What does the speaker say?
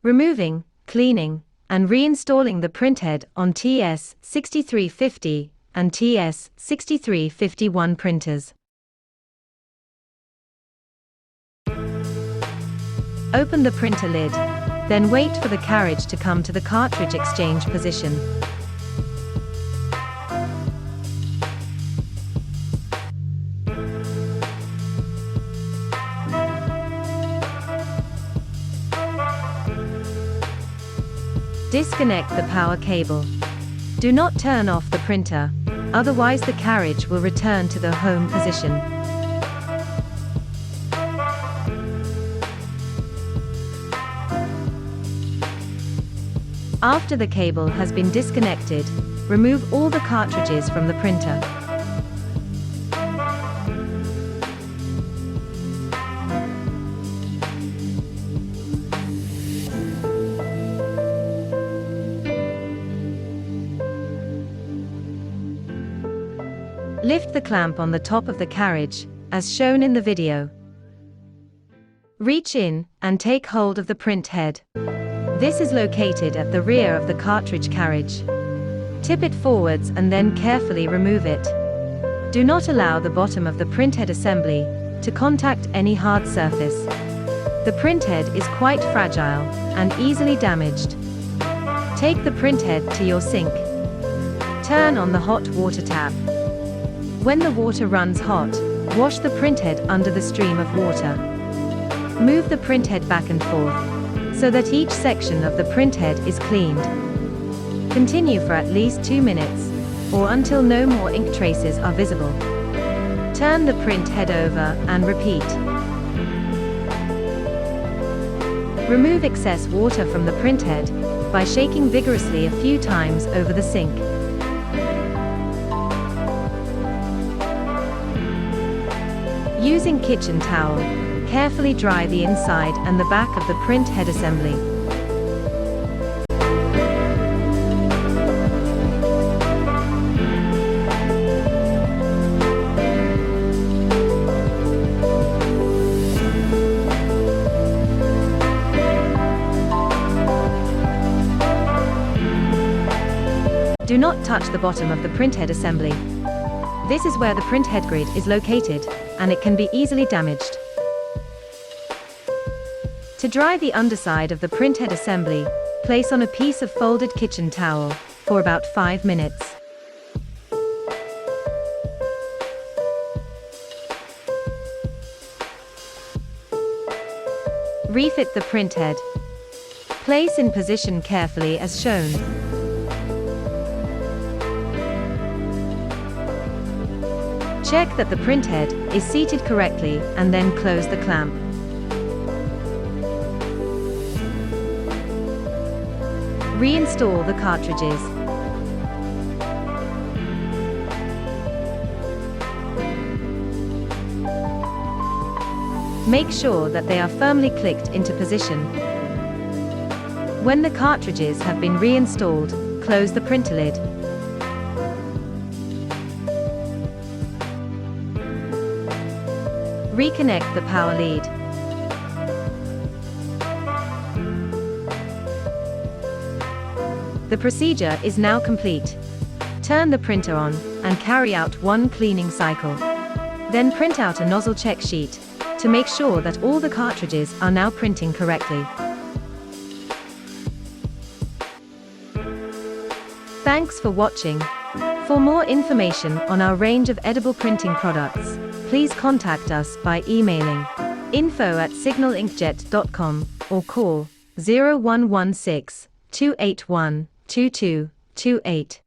Removing, cleaning, and reinstalling the printhead on TS6350 and TS6351 printers. Open the printer lid, then wait for the carriage to come to the cartridge exchange position. Disconnect the power cable. Do not turn off the printer, otherwise the carriage will return to the home position. After the cable has been disconnected, remove all the cartridges from the printer. Lift the clamp on the top of the carriage, as shown in the video. Reach in and take hold of the print head. This is located at the rear of the cartridge carriage. Tip it forwards and then carefully remove it. Do not allow the bottom of the printhead assembly to contact any hard surface. The printhead is quite fragile and easily damaged. Take the printhead to your sink. Turn on the hot water tap. When the water runs hot, wash the printhead under the stream of water. Move the printhead back and forth, so that each section of the printhead is cleaned. Continue for at least 2 minutes, or until no more ink traces are visible. Turn the printhead over and repeat. Remove excess water from the printhead by shaking vigorously a few times over the sink. Using kitchen towel, carefully dry the inside and the back of the printhead assembly. Do not touch the bottom of the printhead assembly. This is where the printhead grid is located, and it can be easily damaged. To dry the underside of the printhead assembly, place on a piece of folded kitchen towel for about 5 minutes. Refit the printhead. Place in position carefully as shown. Check that the printhead is seated correctly and then close the clamp. Reinstall the cartridges. Make sure that they are firmly clicked into position. When the cartridges have been reinstalled, close the printer lid. Reconnect the power lead. The procedure is now complete. Turn the printer on and carry out one cleaning cycle. Then print out a nozzle check sheet to make sure that all the cartridges are now printing correctly. Thanks for watching. For more information on our range of edible printing products, please contact us by emailing info@signalinkjet.com or call 0116 281 2228.